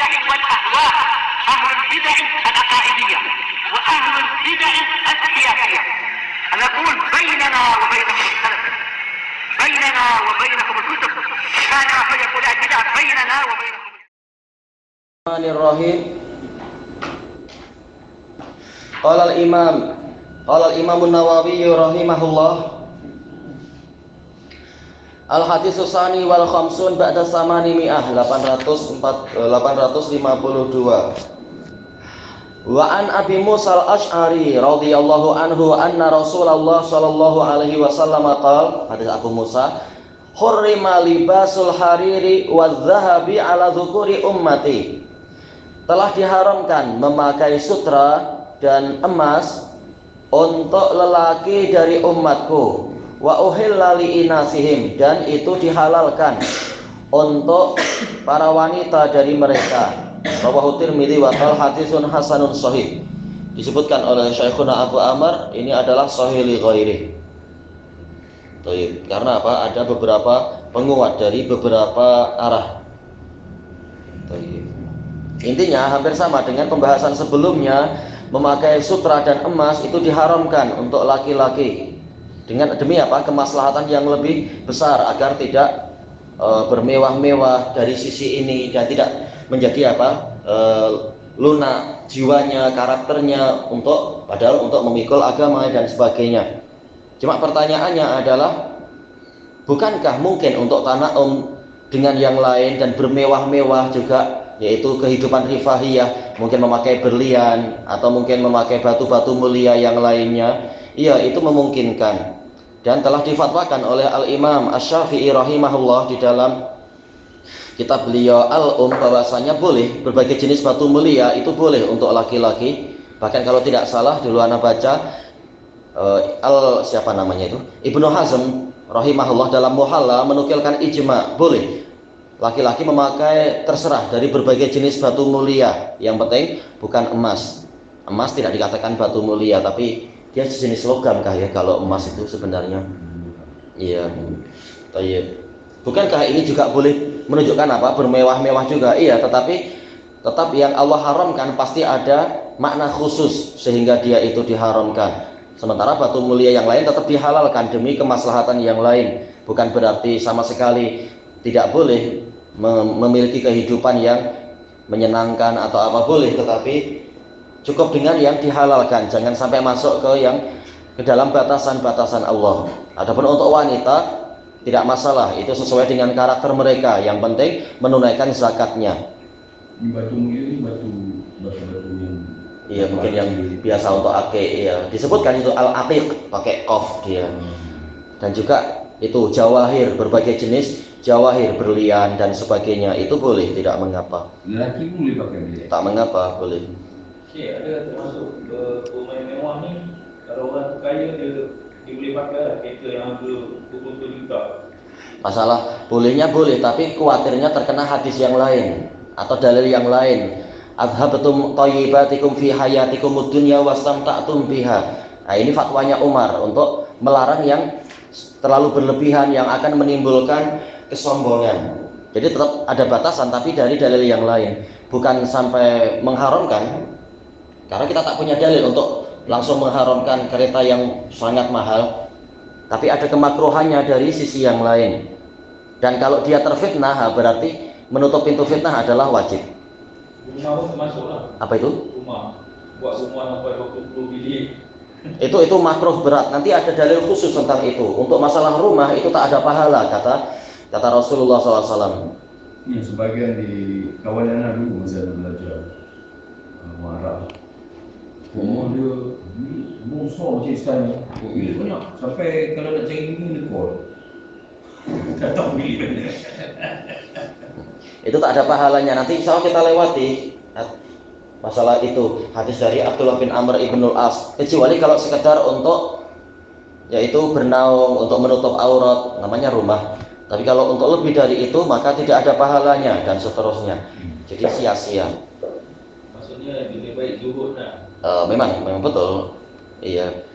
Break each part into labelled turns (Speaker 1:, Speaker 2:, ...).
Speaker 1: البدع والأهواء، أهل البدع العقائدية وأهل البدع السياسية. نقول بيننا وبينكم السلف، بيننا وبينكم الكتب، كان فيقول البدع بيننا وبينكم.
Speaker 2: Bismillahirrahmanirrahim. Qala al-Imam an-Nawawi rahimahullah. Al-haditsus tsani wal khamsun ba'da samani mi'ah 852. Wa an Abi Musa al-Asy'ari radhiyallahu anhu anna Rasulullah sallallahu alaihi wasallam qala, hadis Abu Musa, hurrima libasul hariri wadh-dhahabi ala dzukuri ummati. Telah diharamkan memakai sutra dan emas untuk lelaki dari umatku, wa uhilla li inasihim, dan itu dihalalkan untuk para wanita dari mereka. Rawahu Tirmidzi wa qala hadisun hasanun shahih. Disebutkan oleh Syekhuna Abu Amr, ini adalah sahih li ghairi. Karena apa? Ada beberapa penguat dari beberapa arah. Intinya hampir sama dengan pembahasan sebelumnya, memakai sutra dan emas itu diharamkan untuk laki-laki. Demi apa? Kemaslahatan yang lebih besar agar tidak bermewah-mewah dari sisi ini dan tidak menjadi apa? Lunak jiwanya, karakternya padahal untuk memikul agama dan sebagainya. Cuma pertanyaannya adalah, bukankah mungkin untuk tana'um dengan yang lain dan bermewah-mewah juga, yaitu kehidupan rifahiyah, mungkin memakai berlian atau mungkin memakai batu-batu mulia yang lainnya? Iya, itu memungkinkan dan telah difatwakan oleh Al-Imam Asy-Syafi'i rahimahullah di dalam kitab beliau bahwasanya boleh berbagai jenis batu mulia itu boleh untuk laki-laki. Bahkan kalau tidak salah dulu ana baca Ibnu Hazm rahimahullah dalam Muhalla menukilkan ijma boleh laki-laki memakai terserah dari berbagai jenis batu mulia, yang penting bukan emas. Emas tidak dikatakan batu mulia, tapi dia sejenis logam kah ya kalau emas itu sebenarnya. Iya. Bukankah ini juga boleh menunjukkan apa? Bermewah-mewah juga. Iya, tetapi tetap yang Allah haramkan pasti ada makna khusus sehingga dia itu diharamkan. Sementara batu mulia yang lain tetap dihalalkan demi kemaslahatan yang lain. Bukan berarti sama sekali tidak boleh memiliki kehidupan yang menyenangkan atau apa, boleh, tetapi cukup dengan yang dihalalkan, jangan sampai masuk ke dalam batasan-batasan Allah. Adapun untuk wanita tidak masalah, itu sesuai dengan karakter mereka, yang penting menunaikan zakatnya.
Speaker 3: Batu mulia ini batu yang
Speaker 2: iya, mungkin yang biasa untuk akik, ya disebutkan itu al-atiq pakai qaf dia. Dan juga itu jawahir, berbagai jenis jawahir, berlian dan sebagainya, itu boleh, tidak mengapa.
Speaker 3: Lelaki pun boleh pakai dia?
Speaker 2: Tak mengapa, boleh.
Speaker 4: Ada termasuk rumah mewah ni, kalau orang kaya dia boleh pakai lah kereta yang harga 20 juta.
Speaker 2: Masalah bolehnya boleh, tapi khawatirnya terkena hadis yang lain atau dalil yang lain. Adhabtum thayyibatikum fi hayatikum ad-dunya wastamta'tum biha. Nah, ini fatwanya Umar untuk melarang yang terlalu berlebihan yang akan menimbulkan kesombongan. Jadi tetap ada batasan, tapi dari dalil yang lain, bukan sampai mengharamkan. Karena kita tak punya dalil untuk langsung mengharamkan kereta yang sangat mahal, tapi ada kemakruhannya dari sisi yang lain. Dan kalau dia terfitnah, berarti menutup pintu fitnah adalah wajib.
Speaker 4: Rumah pun termasuk lah.
Speaker 2: Apa itu?
Speaker 4: Rumah, buat rumah sampai 20 bilik.
Speaker 2: Itu makruh berat. Nanti ada dalil khusus tentang itu. Untuk masalah rumah itu tak ada pahala, kata Rasulullah SAW.
Speaker 3: Ya, sebagian di kawan anak dulu masa belajar marah. Rumah dia bongso macam sekarang. Bilik banyak. Sampai kalau nak cari ini dia call. Tak tahu bilik mana.
Speaker 2: Itu tak ada pahalanya. Nanti insya Allah kita lewati masalah itu, hadis dari Abdullah bin Amr ibnul As, kecuali kalau sekedar untuk yaitu bernaung, untuk menutup aurat, namanya rumah. Tapi kalau untuk lebih dari itu maka tidak ada pahalanya dan seterusnya. Jadi sia-sia.
Speaker 4: Maksudnya lebih baik zuhud lah.
Speaker 2: Memang betul. Iya.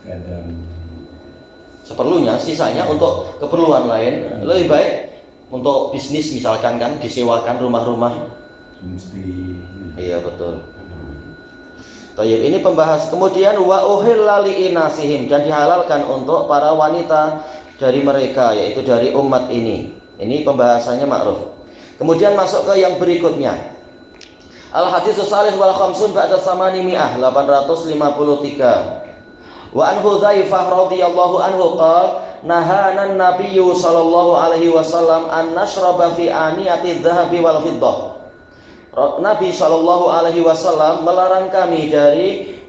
Speaker 3: Kadang
Speaker 2: Seperlunya, sisanya untuk keperluan lain. Lebih baik untuk bisnis misalkan kan disewakan rumah-rumah.
Speaker 3: Mesti.
Speaker 2: Iya betul. Tayyib, ini pembahas. Kemudian wa uhilla li inasihim, dan dihalalkan untuk para wanita dari mereka, yaitu dari umat ini. Ini pembahasannya ma'ruf. Kemudian masuk ke yang berikutnya. Al haditsus salih wal khamsun ba'da samanimiyah 853. Wa an Hudzaifah radhiyallahu anhu qala nahana an-nabiyyu sallallahu alaihi wasallam an nashraba fi aniyati adh-dhahabi wal fiddah. Nabi sallallahu alaihi wasallam melarang kami dari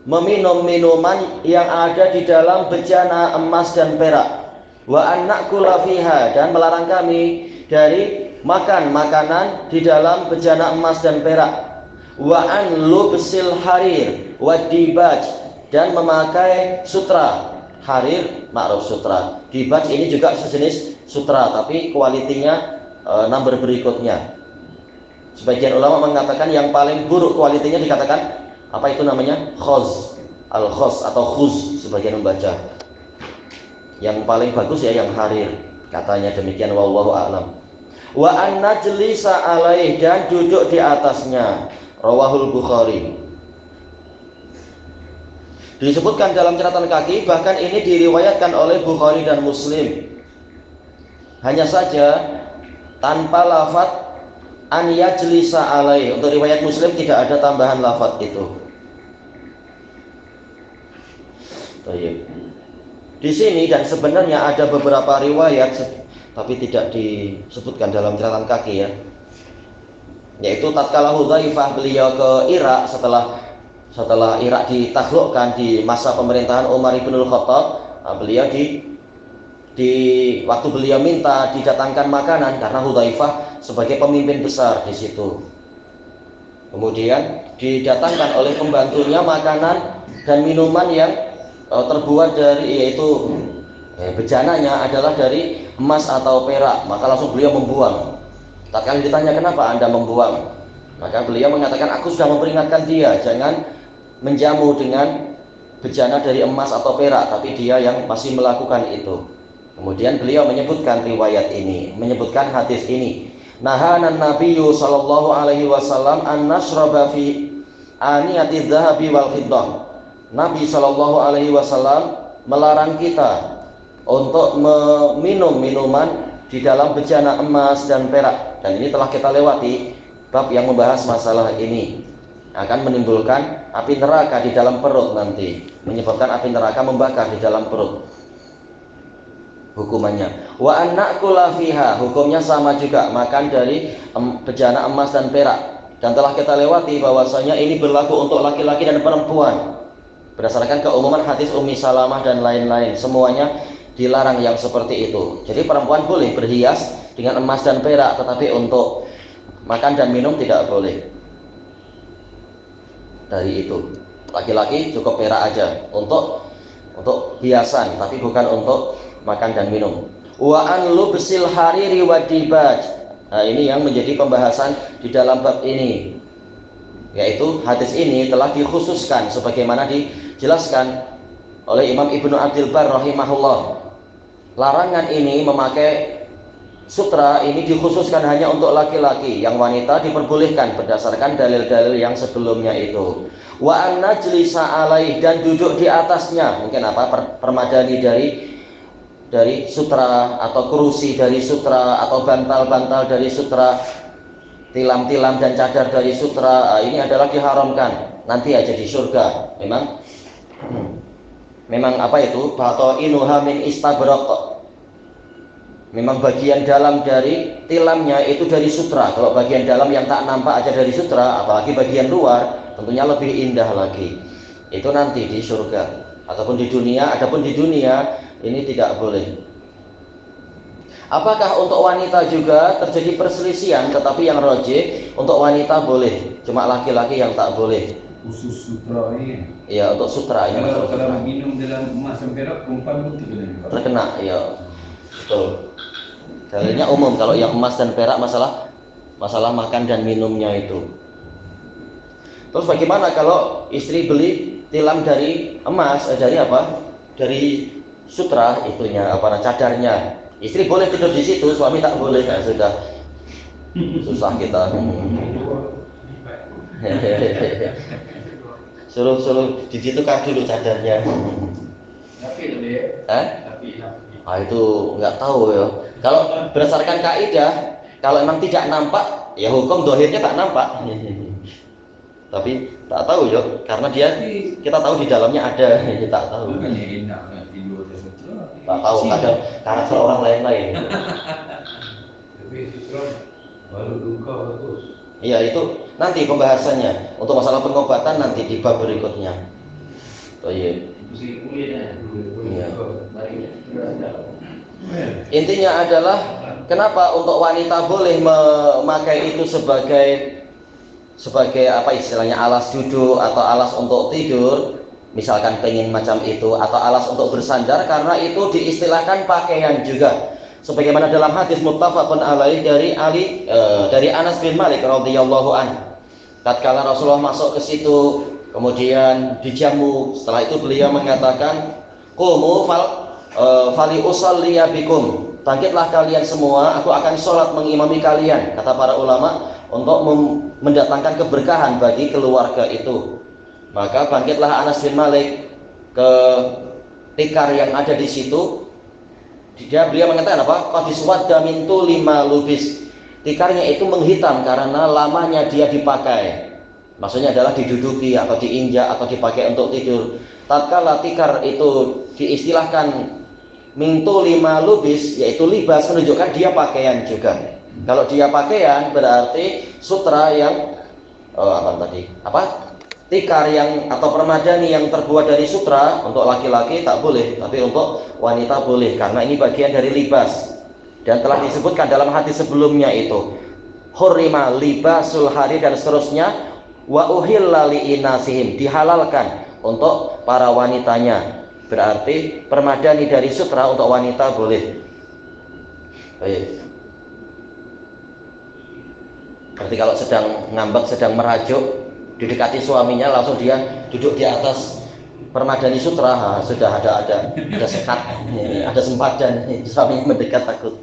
Speaker 2: meminum minuman yang ada di dalam bejana emas dan perak. Wa an na'kula fiha, dan melarang kami dari makan makanan di dalam bejana emas dan perak. Wa an lubsil harir wa dibaj, dan memakai sutra. Harir ma'ruf sutra. Dibaj ini juga sejenis sutra, tapi kualitinya number berikutnya. Sebagian ulama mengatakan yang paling buruk kualitinya dikatakan apa itu namanya? Khoz, al-khoz atau khuz sebagian membaca. Yang paling bagus ya yang harir, katanya demikian, wallahu a'lam. Wa an najlisa alaih, dan duduk di atasnya. Rawahul Bukhari. Disebutkan dalam catatan kaki, bahkan ini diriwayatkan oleh Bukhari dan Muslim. Hanya saja tanpa lafadz an yajlisa alaih. Untuk riwayat Muslim tidak ada tambahan lafadz itu. Baik. Di sini dan sebenarnya ada beberapa riwayat, tapi tidak disebutkan dalam catatan kaki ya. Yaitu tatkala Hudzaifah beliau ke Irak setelah Irak ditaklukkan di masa pemerintahan Umar bin Khattab, beliau di waktu beliau minta didatangkan makanan karena Hudzaifah sebagai pemimpin besar di situ. Kemudian didatangkan oleh pembantunya makanan dan minuman yang terbuat dari, yaitu bejananya adalah dari emas atau perak, maka langsung beliau membuang. Tatkala ditanya kenapa Anda membuang, maka beliau mengatakan aku sudah memperingatkan dia jangan menjamu dengan bejana dari emas atau perak, tapi dia yang masih melakukan itu. Kemudian beliau menyebutkan riwayat ini, menyebutkan hadis ini. Nahanan Nabiyyu sallallahu alaihi wasallam an nashraba fi aniyati adh-dhahabi wal fiddah. Nabi sallallahu alaihi wasallam melarang kita untuk meminum minuman di dalam bejana emas dan perak. Dan ini telah kita lewati bab yang membahas masalah ini. Akan menimbulkan api neraka di dalam perut nanti, menyebabkan api neraka membakar di dalam perut. Hukumannya wa an na'kula fiha, hukumnya sama juga, makan dari bejana emas dan perak. Dan telah kita lewati bahwasanya ini berlaku untuk laki-laki dan perempuan berdasarkan keumuman hadis Ummi Salamah dan lain-lain. Semuanya dilarang yang seperti itu. Jadi perempuan boleh berhias dengan emas dan perak, tetapi untuk makan dan minum tidak boleh. Dari itu laki-laki cukup perak aja untuk hiasan, tapi bukan untuk makan dan minum. Wa an lubsil hariri wa dibaj. Nah, ini yang menjadi pembahasan di dalam bab ini, yaitu hadis ini telah dikhususkan sebagaimana dijelaskan oleh Imam Ibnu Abdul Bar rahimahullah. Larangan ini memakai sutra ini dikhususkan hanya untuk laki-laki, yang wanita diperbolehkan berdasarkan dalil-dalil yang sebelumnya itu. Wa an najlisa alaih, dan duduk di atasnya. Mungkin permadani dari sutra, atau kursi dari sutra, atau bantal-bantal dari sutra, tilam-tilam dan cadar dari sutra. Ini adalah diharamkan nanti aja di surga. Memang apa itu? Batoinuha min istabraq. Memang bagian dalam dari tilamnya itu dari sutra. Kalau bagian dalam yang tak nampak aja dari sutra, apalagi bagian luar, tentunya lebih indah lagi. Itu nanti di surga ataupun di dunia. Adapun di dunia ini tidak boleh. Apakah untuk wanita juga terjadi perselisihan? Tetapi yang rajih untuk wanita boleh, cuma laki-laki yang tak boleh.
Speaker 3: Khusus sutra ini.
Speaker 2: Iya, untuk sutra ini.
Speaker 3: Kalau minum dalam emas dan perak, perempuan pun
Speaker 2: terkena, ya. Betul. Dalilnya umum, kalau yang emas dan perak masalah makan dan minumnya itu. Terus bagaimana kalau istri beli tilam dari emas, dari apa? Dari sutra itunya, cadarnya. Istri boleh tidur di situ, suami tak boleh. Nah, sudah susah kita. Suruh di situ kan dulu cadarnya.
Speaker 3: Tapi itu dia. Tapi.
Speaker 2: Ah itu nggak tahu ya. Kalau berdasarkan kaidah, kalau emang tidak nampak, ya hukum dohirnya tak nampak. Tapi tak tahu ya, karena dia kita tahu di dalamnya ada, kita tak tahu.
Speaker 3: Makanya enak tidur atas sutra.
Speaker 2: Tak tahu kadang karakter orang lain-lain.
Speaker 3: Tapi sutra baru duka terus.
Speaker 2: Iya itu nanti pembahasannya untuk masalah pengobatan nanti di bab berikutnya. Oh iya.
Speaker 3: Mesti kuliah
Speaker 2: Iya. Intinya adalah kenapa untuk wanita boleh memakai itu sebagai apa istilahnya alas duduk atau alas untuk tidur, misalkan pengen macam itu, atau alas untuk bersandar, karena itu diistilahkan pakaian juga. Sebagaimana dalam hadis muttafaqun alaih dari Anas bin Malik radhiyallahu anhu. Tatkala Rasulullah masuk ke situ, kemudian dijamu, setelah itu beliau mengatakan, "Qumu fali usalliya bikum." Bangkitlah kalian semua, aku akan sholat mengimami kalian. Kata para ulama, untuk mendatangkan keberkahan bagi keluarga itu. Maka bangkitlah Anas bin Malik ke tikar yang ada di situ. Beliau mengatakan apa? Qadiswadda min tulima lubis. Tikarnya itu menghitam karena lamanya dia dipakai. Maksudnya adalah diduduki atau diinjak atau dipakai untuk tidur. Tatkala tikar itu diistilahkan min tulima lubis, yaitu libas, menunjukkan dia pakaian juga. Kalau dia pakaian berarti sutra yang tikar yang atau permadani yang terbuat dari sutra untuk laki-laki tak boleh, tapi untuk wanita boleh karena ini bagian dari libas. Dan telah disebutkan dalam hadis sebelumnya itu hurrima libasul hari dan seterusnya, wa uhilla li inasihim, dihalalkan untuk para wanitanya. Berarti permadani dari sutra untuk wanita boleh. Baik. Berarti kalau sedang ngambek, sedang merajuk, didekati suaminya, langsung dia duduk di atas permadani sutra, sudah ada sekat, ada sempadan, suaminya mendekat takut.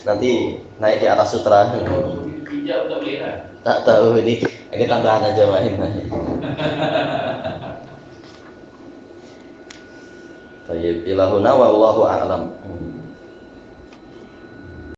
Speaker 2: Nanti naik di atas sutra.
Speaker 4: Hijab tak boleh lah.
Speaker 2: Tak tahu ini tambahan aja main. Baik, ilahuna wallahu a'lam.